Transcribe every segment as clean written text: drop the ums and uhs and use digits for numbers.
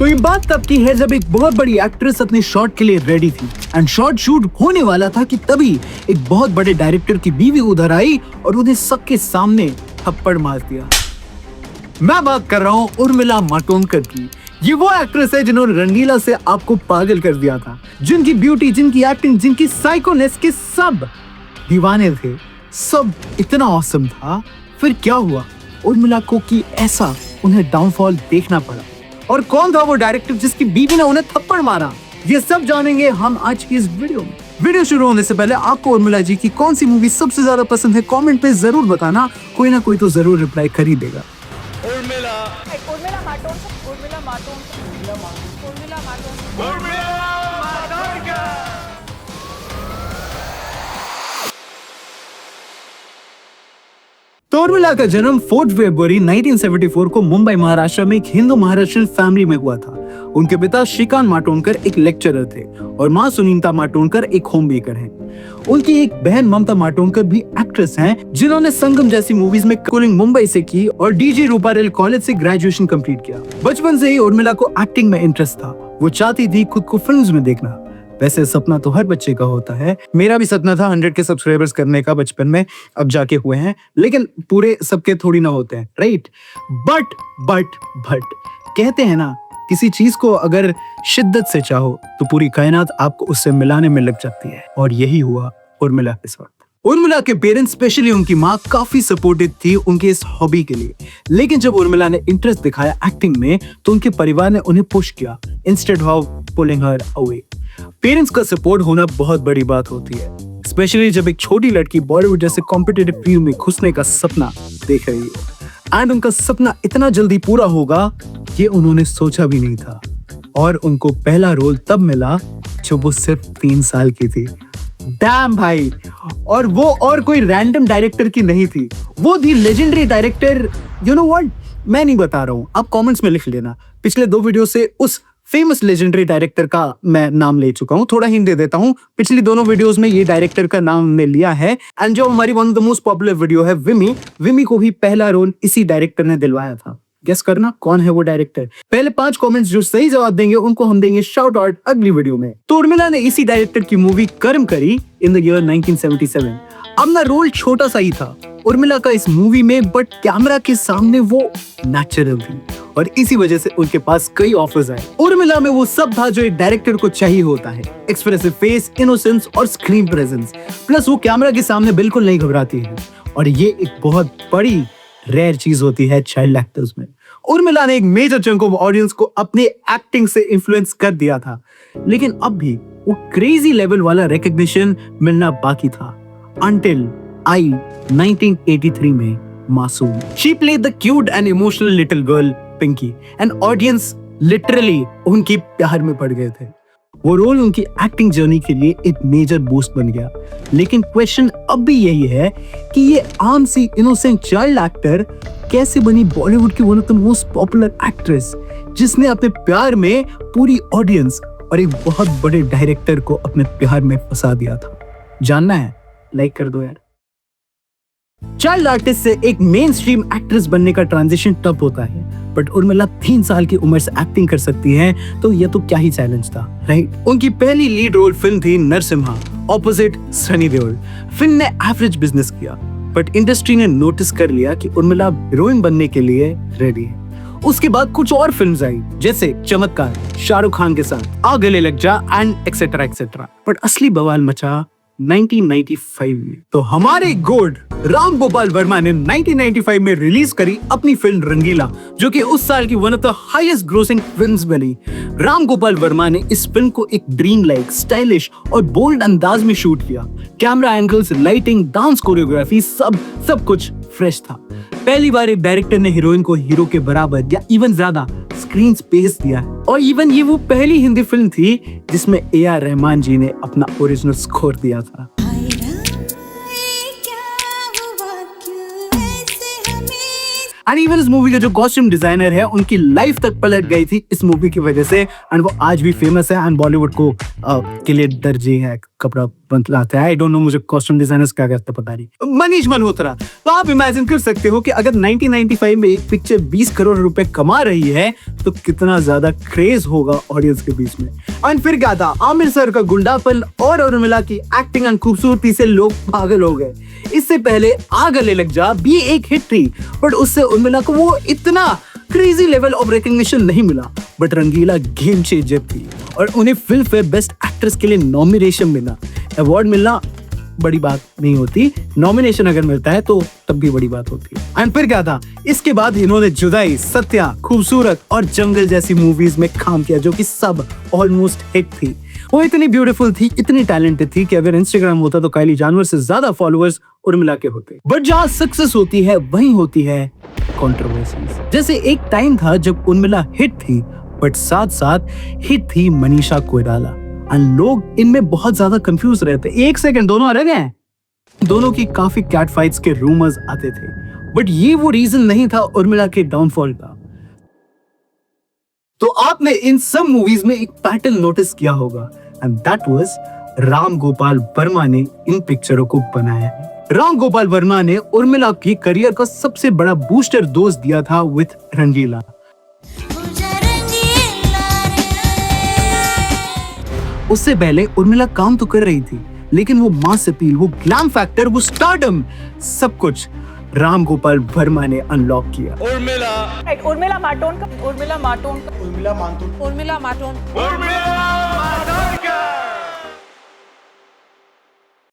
तो ये बात तब की है जब एक बहुत बड़ी एक्ट्रेस अपने शॉट के लिए रेडी थी एंड शॉट शूट होने वाला था कि तभी एक बहुत बड़े डायरेक्टर की बीवी उधर आई और उन्हें सबके सामने थप्पड़ मार दिया। मैं बात कर रहा हूँ उर्मिला मातोंडकर की। ये वो एक्ट्रेस है जिन्होंने रंगीला से आपको पागल कर दिया था, जिनकी ब्यूटी, जिनकी एक्टिंग, जिनकी साइकोनेस के सब दीवाने थे, सब इतना ऑसम था। फिर क्या हुआ उर्मिला को कि ऐसा उन्हें डाउनफॉल देखना पड़ा, और कौन था वो डायरेक्टर जिसकी बीवी ने उन्हें थप्पड़ मारा, ये सब जानेंगे हम आज की इस वीडियो में। वीडियो शुरू होने से पहले आपको उर्मिला जी की कौन सी मूवी सबसे ज्यादा पसंद है कमेंट पे जरूर बताना, कोई ना कोई तो जरूर रिप्लाई कर ही देगा। तो उर्मिला का जन्म 4 फरवरी 1974 को मुंबई महाराष्ट्र में एक हिंदू महाराष्ट्र फैमिली में हुआ था। उनके पिता श्रीकांत मातोंडकर एक लेक्चरर थे और मां सुनीता मातोंडकर एक होम मेकर हैं। उनकी एक बहन ममता मातोंडकर भी एक्ट्रेस हैं, जिन्होंने संगम जैसी मूवीज में स्कूलिंग मुंबई से की और डीजी रूपारेल कॉलेज से ग्रेजुएशन कंप्लीट किया। बचपन से ही उर्मिला को एक्टिंग में इंटरेस्ट था। वो चाहती थी खुद को फिल्म्स में देखना। वैसे सपना तो हर बच्चे का होता है, मेरा भी सपना था 100 के सब्सक्राइबर्स करने का बचपन में, अब जाके हुए हैं, लेकिन पूरे सबके थोड़ी ना होते हैं, राइट? बट कहते हैं ना, किसी चीज को अगर शिद्दत से चाहो तो पूरी कायनात आपको उससे मिलाने में लग जाती है, और यही हुआ उर्मिला के साथ। उर्मिला के पेरेंट्स, स्पेशली उनकी माँ, काफी सपोर्टिव थी उनके इस हॉबी के लिए। लेकिन जब उर्मिला ने इंटरेस्ट दिखाया एक्टिंग में तो उनके परिवार ने उन्हें पुश किया instead of pulling her away. Parents का सपोर्ट होना बहुत बड़ी बात होती है, स्पेशली जब एक छोटी लड़की बॉलीवुड जैसे कॉम्पिटिटिव फील्ड में घुसने का सपना देख रही है। एंड उनका सपना इतना जल्दी पूरा होगा ये उन्होंने सोचा भी नहीं था। और उनको पहला रोल तब मिला जब वो सिर्फ 3 साल की थी। डैम भाई! और वो और कोई रैंडम डायरेक्टर की नहीं थी, वो थी legendary director. You know what, मैं नहीं बता रहा हूँ, आप कमेंट्स में लिख लेना। पिछले 2 वीडियो से उस फेमस लेजेंडरी डायरेक्टर का मैं नाम ले चुका हूँ, थोड़ा हिंट दे देता हूँ। पिछली दोनों वीडियोस में ये डायरेक्टर का नाम हमने लिया है। एंड जो हमारी one of the most popular video है विमी को भी पहला रोल इसी डायरेक्टर ने दिलवाया था। गेस करना कौन है वो डायरेक्टर। पहले 5 कमेंट्स जो सही जवाब देंगे उनको हम देंगे शाउट आउट अगली वीडियो में। तो उर्मिला ने इसी डायरेक्टर की मूवी कर्म करी इन द ईयर 1977। अपना रोल छोटा सा ही था उर्मिला का इस मूवी में, बट कैमरा के सामने वो नेचुरल थी और इसी वजह से उनके पास कई ऑफर्स आए। उर्मिला में वो सब था जो एक डायरेक्टर को चाहिए होता है, एक्सप्रेसिव फेस, इनोसेंस और स्क्रीन प्रेजेंस। प्लस वो कैमरा के सामने बिल्कुल नहीं घबराती है, और ये एक बहुत बड़ी रेयर चीज होती है चाइल्ड एक्टर्स में। उर्मिला ने एक मेजर चंक ऑफ ऑडियंस को अपने एक्टिंग से इन्फ्लुएंस कर दिया था, लेकिन अब भी वो क्रेजी लेवल वाला रिकॉग्निशन मिलना बाकी था until 1983 में मासूम। She played the cute and emotional little girl Pinky, and audience literally उनकी प्यार में पड़ गए थे। वो रोल उनकी एक्टिंग जर्नी के लिए एक मेजर बूस्ट बन गया। लेकिन क्वेश्चन अब भी यही है कि ये आम सी इनोसेंट चाइल्ड एक्टर कैसे बनी बॉलीवुड की one of the most popular actress, जिसने अपने प्यार में पूरी ऑडियंस और एक बहुत बड़े डायरेक्टर को अपने प्यार में फंसा दिया था। जानना है? लाइक कर दो यार। चाइल्ड आर्टिस्ट से एक मेन स्ट्रीम एक्ट्रेस बनने का ट्रांजिशन टफ होता है, बट उर्मिला 3 साल की उम्र से एक्टिंग कर सकती हैं, तो ये तो क्या ही चैलेंज था, राइट? उनकी पहली लीड रोल फिल्म थी नरसिम्हा ऑपोजिट सनी देओल। फिल्म ने एवरेज बिजनेस किया, बट इंडस्ट्री ने नोटिस कर लिया कि उर्मिला हीरोइन बनने के लिए रेडी है। उसके बाद कुछ और फिल्म्स आई, जैसे चमत्कार शाहरुख खान के साथ, आ गले लग जा एंड एक्सेट्रा एक्सेट्रा। बट असली बवाल मचा 1995 में। तो हमारे गोड राम गोपाल वर्मा ने 1995 में रिलीज करी अपनी फिल्म रंगीला, जो कि उस साल की one of the highest grossing films बनी। राम गोपाल वर्मा ने इस फिल्म को एक ड्रीम लाइक, स्टाइलिश और बोल्ड अंदाज में शूट किया। Camera angles, lighting, dance choreography, सब कुछ फ्रेश था। पहली बार एक डायरेक्टर ने हीरोइन को हीरो के बराबर या इवन ज्यादा स्क्रीन स्पेस दिया है। और इवन ये वो पहली हिंदी फिल्म थी जिसमें AR रहमान जी ने अपना ओरिजिनल स्कोर दिया था। एंड इवन इस मूवी के जो कॉस्ट्यूम डिजाइनर है, उनकी लाइफ तक पलट गई थी इस मूवी की वजह से, एंड वो आज भी फेमस है एंड बॉलीवुड को के लिए दर्जी है कपड़ा बदलाते हैं। आई डोंट नो, मुझे कॉस्ट्यूम डिजाइनर्स क्या कहते हैं पता नहीं। मनीष मल्होत्रा। तो आप इमेजिन कर सकते हो कि अगर 1995 में एक पिक्चर 20 करोड़ रुपए कमा रही है तो कितना ज्यादा क्रेज होगा ऑडियंस के बीच में। और फिर क्या था, आमिर सर का गुंडापन और उर्मिला की एक्टिंग एंड खूबसूरती से लोग पागल हो गए। इससे पहले आ गले लग जा भी एक हिट थी, बट उससे उर्मिला को वो इतना क्रेजी लेवल ऑफ रिकॉग्निशन नहीं मिला। बट रंगीला गेम चेंजर थी और उन्हें फिल्म फेयर बेस्ट एक्ट्रेस के लिए नॉमिनेशन मिला। अवार्ड मिलना बड़ी बात नहीं होती, नॉमिनेशन अगर मिलता है तो तब भी बड़ी बात होती है। एंड फिर क्या था, इसके बाद इन्होंने जुदाई, सत्या, खूबसूरत और जंगल जैसी मूवीज में काम किया जो कि सब ऑलमोस्ट हिट थी। वो इतनी ब्यूटीफुल थी, इतनी टैलेंटेड थी कि अगर इंस्टाग्राम होता तो काइली जानवर से ज्यादा फॉलोअर्स उर्मिला के होते। बट जहाँ सक्सेस होती है वहीं होती है कंट्रोवर्सीज। जैसे एक टाइम था जब उर्मिला हिट थी, बट साथ साथ हिट थी मनीषा कोइराला। एंड लोग इनमें बहुत ज्यादा कंफ्यूज रहते। एक सेकंड, दोनों अलग हैं? दोनों की काफी कैट फाइट्स के रूमर्स आते थे, बट ये वो रीजन नहीं था उर्मिला के डाउनफॉल का। तो आपने इन सब मूवीज में एक पैटर्न नोटिस किया होगा, and that was Ram Gopal Verma ने इन पिक्चरों को बनाया है। राम गोपाल वर्मा ने उर्मिला की करियर का सबसे बड़ा बूस्टर डोज दिया था विद रंगीला। उससे पहले उर्मिला काम तो कर रही थी, लेकिन वो मास अपील, वो ग्लैम फैक्टर, वो स्टारडम, सब कुछ राम गोपाल वर्मा ने अनलॉक किया। उर्मिला माटोन।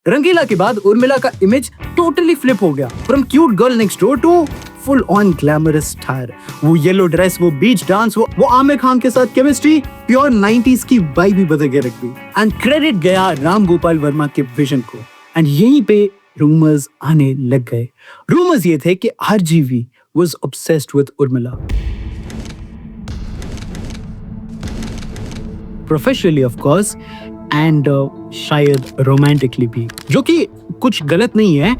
रंगीला के बाद उर्मिला का इमेज टोटली फ्लिप हो गया, from cute girl next door to full on glamorous star. वो येलो ड्रेस, वो बीच डांस, वो आमिर खान के साथ केमिस्ट्री, प्योर 90s की वाइब भी बदल के रख दी। एंड क्रेडिट गया राम गोपाल वर्मा के विजन को। एंड यहीं पे रूमर्स आने लग गए। रूमर्स ये थे कि RGV was obsessed with Urmila, professionally of course, and शायद रोमांटिकली भी, जो कि कुछ गलत नहीं है।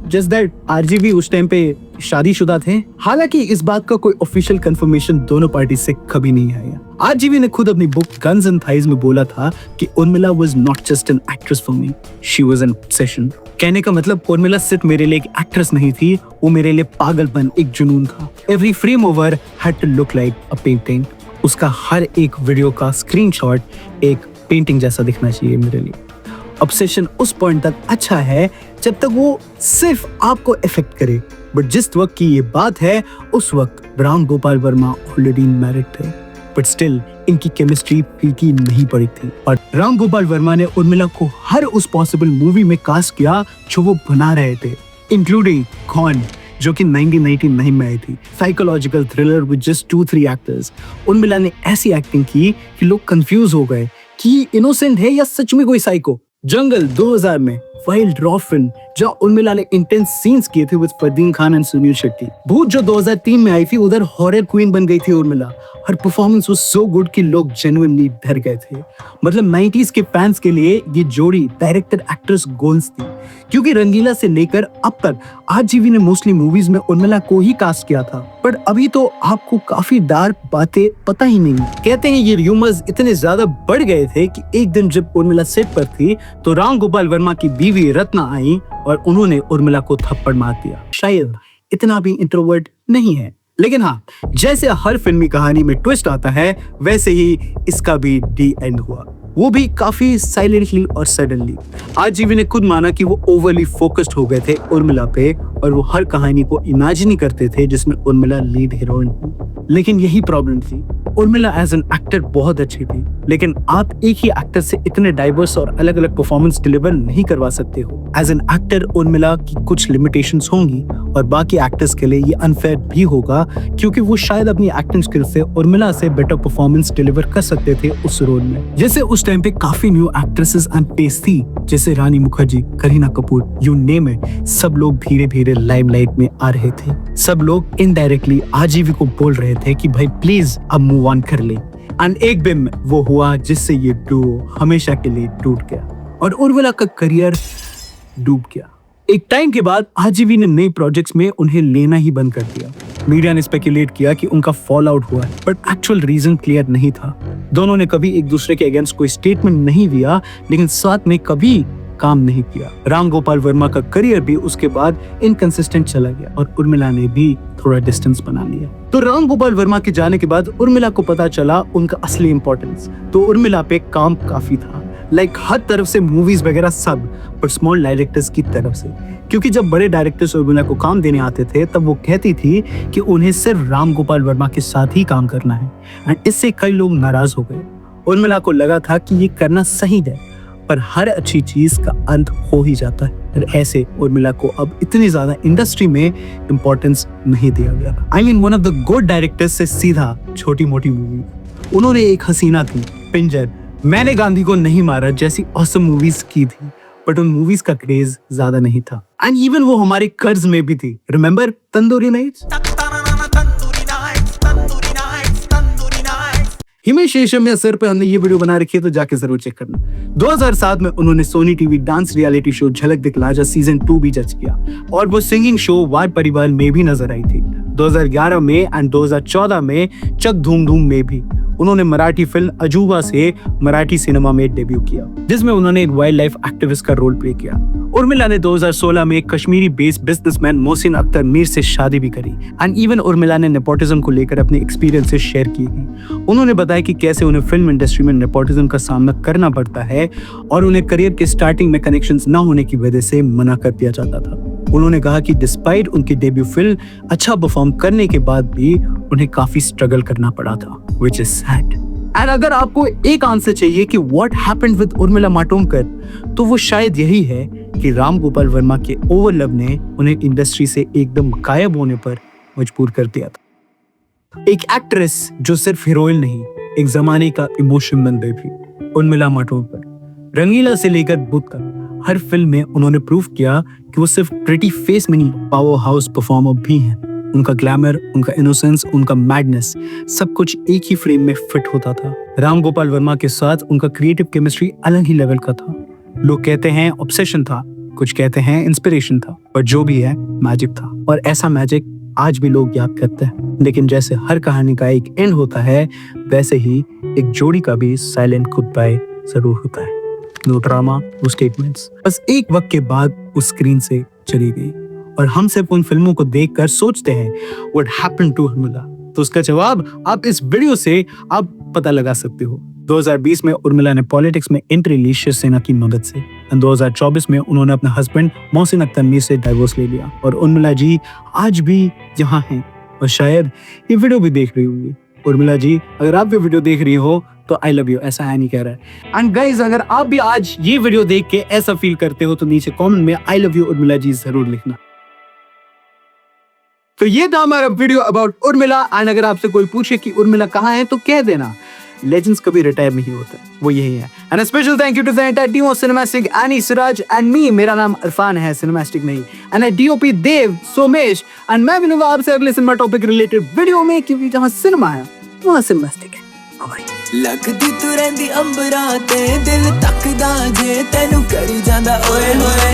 जस्ट दैट आरजीवी उस टाइम पे शादीशुदा थे। हालांकि इस बात का कोई ऑफिशियल कंफर्मेशन दोनों पार्टी से कभी नहीं आया। आरजीवी ने खुद अपनी बुक गन्स एंड थाइज में बोला था कि Urmila was not just an actress for me, she was an obsession. कहने का मतलब उर्मिला सिर्फ मेरे लिए एक एक्ट्रेस नहीं थी, वो मेरे लिए पागलपन, एक जुनून था। Every frame over had to look like a painting. उसका हर एक वीडियो का स्क्रीनशॉट एक पेंटिंग जैसा दिखना चाहिए मेरे लिए। ऑब्सेशन उस पॉइंट तक अच्छा है जब तक वो सिर्फ आपको इफेक्ट करे, बट जिस वक्त की ये बात है उस वक्त राम गोपाल वर्मा ऑलरेडी मैरिड थे, बट स्टिल इनकी केमिस्ट्री फीकी नहीं पड़ी थी। और राम गोपाल वर्मा ने उर्मिला को हर उस पॉसिबल मूवी में कास्ट किया जो वो बना रहे थे, इंक्लूडिंग कौन, जो कि 1999 में आई थी, psychological thriller with just 2-3 actors. Urmila ने ऐसी एक्टिंग की कि लोग कंफ्यूज हो गए कि इनोसेंट है या सच में कोई साइको। जंगल 2000 में वाइल्ड रॉ फिल्म जहाँ उर्मिला ने इंटेंस सीन्स किए थे विद फरदीन खान एंड सुनील शेट्टी। भूत जो 2003 में आई थी, उधर हॉरर क्वीन बन गई थी उर्मिला। हर परफॉर्मेंस वाज सो गुड कि लोग जेन्युइनली डर गए थे। मतलब 90s के फैंस के लिए ये जोड़ी डायरेक्टर एक्ट्रेस गोल्स थी, क्योंकि रंगीला से लेकर अब तक आरजीवी ने मोस्टली मूवीज में उर्मिला को ही कास्ट किया था। बट अभी तो आपको काफी डार्क बातें पता ही नहीं। कहते हैं ये रूमर्स इतने ज्यादा बढ़ गए थे कि एक दिन जब उर्मिला सेट पर थी तो राम गोपाल वर्मा की बीवी रत्ना आई और उन्होंने उर्मिला को थप्पड़ मार दिया। शायद इतना भी इंट्रोवर्ट नहीं है, लेकिन हाँ, जैसे हर फिल्मी कहानी में ट्विस्ट आता है वैसे ही इसका भी डी एंड हुआ, वो भी काफी साइलेंटली और सडनली। आरजीवी ने खुद माना कि वो ओवरली फोकस्ड हो गए थे उर्मिला पे और वो हर कहानी को इमेजिन ही करते थे जिसमें उर्मिला लीड हीरोइन थी। लेकिन यही प्रॉब्लम थी, उर्मिला एज एन एक्टर बहुत अच्छी थी, लेकिन आप एक ही एक्टर से इतने डाइवर्स और अलग अलग परफॉर्मेंस डिलीवर नहीं करवा सकते हो। एज एन एक्टर उर्मिला की कुछ लिमिटेशंस होंगी और बाकी एक्टर्स के लिए ये अनफेयर भी होगा, क्योंकि वो शायद अपनी एक्टिंग स्किल से उर्मिला से बेटर परफॉर्मेंस डिलीवर कर सकते थे उस रोल में। जैसे उस टाइम पे काफी न्यू एक्ट्रेसेस एंड पेस थी, जैसे Rani Mukherjee, Kareena Kapoor, you name it. सब लोग धीरे धीरे लाइमलाइट में आ रहे थे। सब लोग इनडायरेक्टली आरजीवी को बोल रहे थे कि भाई प्लीज अब मूव ऑन कर ले। एंड एक दिन वो हुआ जिससे ये डुओ हमेशा के लिए टूट गया और उर्मिला का करियर डूब गया। एक टाइम के बाद आरजीवी ने नए प्रोजेक्ट्स में उन्हें लेना ही बंद कर दिया। मीडिया ने स्पेकुलेट किया कि उनका फॉल आउट हुआ है, बट एक्चुअल रीजन क्लियर नहीं था। दोनों ने कभी एक दूसरे के अगेंस्ट कोई स्टेटमेंट नहीं दिया, लेकिन साथ में कभी काम नहीं किया। राम गोपाल वर्मा का करियर भी उसके बाद इनकंसिस्टेंट चला गया और उर्मिला ने भी थोड़ा डिस्टेंस बना लिया। तो राम गोपाल वर्मा के जाने के बाद उर्मिला को पता चला उनका असली इंपॉर्टेंस। तो उर्मिला पे काम काफी था, लाइक हर तरफ से मूवीज वगैरह सब, पर स्मॉल डायरेक्टर्स की तरफ से, क्योंकि जब बड़े डायरेक्टर्स उर्मिला को काम देने आते थे तब वो कहती थी कि उन्हें सिर्फ राम गोपाल वर्मा के साथ ही काम करना है, एंड इससे कई लोग नाराज हो गए। उर्मिला को लगा था कि ये करना सही है, पर हर अच्छी चीज का अंत हो ही जाता है, और ऐसे उर्मिला को अब इतनी ज्यादा इंडस्ट्री में इंपॉर्टेंस नहीं दिया गया। I mean one of the good directors से सीधा छोटी मोटी मूवी। उन्होंने एक हसीना थी, पिंजर, मैंने गांधी को नहीं मारा जैसी ऑसम मूवीज की थी, बट उन मूवीज का क्रेज ज्यादा नहीं था। एंड इवन वो हमारे कर्ज में भी थी। Remember tandoori nights? Himesh Reshammiya sir पे हमने ये वीडियो बना रखी है, तो जाके जरूर चेक करना। 2007 में उन्होंने Sony TV dance reality show झलक दिखला जा सीजन 2 भी जज किया, और वो सिंगिंग शो वार परिवार में भी नजर आई थी। 2011 में एंड 2014 में चक धूम धूम में भी उन्होंने मराठी फिल्म अजूबा से मराठी सिनेमा में डेब्यू किया, जिसमें उन्होंने एक वाइल्ड लाइफ एक्टिविस्ट का रोल प्ले किया। उर्मिला ने 2016 में एक कश्मीरी बेस्ड बिजनेसमैन मोहसिन अख्तर मीर से शादी भी करी, एंड इवन उर्मिला ने नेपोटिज्म को लेकर अपने एक्सपीरियंसेस शेयर किए हैं। उन्होंने बताया कि कैसे उन्हें फिल्म इंडस्ट्री में नेपोटिज्म का सामना करना पड़ता है, और उन्हें करियर के स्टार्टिंग में कनेक्शंस न होने की वजह से मना कर दिया जाता था। उन्होंने कहा कि डिस्पाइट उनकी डेब्यू फिल्म अच्छा परफॉर्म करने के बाद भी उन्हें काफी स्ट्रगल करना पड़ा था, व्हिच इज सैड। एंड अगर आपको एक आंसर चाहिए कि what happened with Urmila Matondkar, तो वो शायद यही है कि राम गोपाल वर्मा के ओवर लव ने उन्हें इंडस्ट्री से एकदम गायब होने पर मजबूर कर दिया था। एक एक्ट्रेस जो सिर्फ हीरोइन नहीं, एक जमाने का इमोशन बन गई थी, उर्मिला मातोंडकर। रंगीला से लेकर बुद्ध तक हर फिल्म में उन्होंने प्रूव किया कि वो सिर्फ प्रिटी फेस में नहीं, पावर हाउस परफॉर्मर भी हैं। उनका ग्लैमर, उनका इनोसेंस, उनका मैडनेस, सब कुछ एक ही फ्रेम में फिट होता था। राम गोपाल वर्मा के साथ उनका क्रिएटिव केमिस्ट्री अलग ही लेवल का था। लोग कहते हैं ऑब्सेशन था, कुछ कहते हैं इंस्पिरेशन था, पर जो भी है मैजिक था, और ऐसा मैजिक आज भी लोग याद करते हैं। लेकिन जैसे हर कहानी का एक एंड होता है, वैसे ही एक जोड़ी का भी साइलेंट गुड बाय जरूर होता है। नो ड्रामा, नो स्टेटमेंट्स, बस एक वक्त के बाद उस स्क्रीन से चली गई, और हम सिर्फ उन फिल्मों को देखकर सोचते हैं व्हाट हैपेंड टू उर्मिला। तो उसका जवाब आप इस वीडियो से आप पता लगा सकते हो। 2020 में उर्मिला ने पॉलिटिक्स में एंट्री ली शिवसेना की मदद से, और 2024 में उन्होंने अपने हस्बैंड मोहसिन अख्तर मीर से डाइवोर्स ले लिया, और उर्मिला जी आज भी यहाँ हैं, और शायद ये वीडियो भी देख रही होंगी। उर्मिला जी, अगर आप भी वीडियो देख रही हो तो आई लव यू, ऐसा है नहीं कह रहा है। एंड गाइस, अगर आप भी आज ये वीडियो देख के ऐसा फील करते हो तो नीचे कमेंट में I love you Urmila ji जरूर लिखना। तो ये था हमारा वीडियो अबाउट उर्मिला, एंड अगर आपसे कोई पूछे कि उर्मिला कहाँ है तो कह देना, लेजेंड्स कभी रिटायर नहीं होते, वो यही है। And special thank you to the entire team of Cinemastic, Annie, Siraj and me. मेरा नाम इरफान है, सिनेमैस्टिक नहीं, and DOP Dev, Somesh, and मैं मिलूंगा आपसे अगले सिनेमा टॉपिक रिलेटेड वीडियो में, क्योंकि जहाँ सिनेमा है वहाँ सिनेमैस्टिक है। लगदी तू रहिंदी अंबरां ते दिल तकदा जे तैनू करी जांदा ओए होए।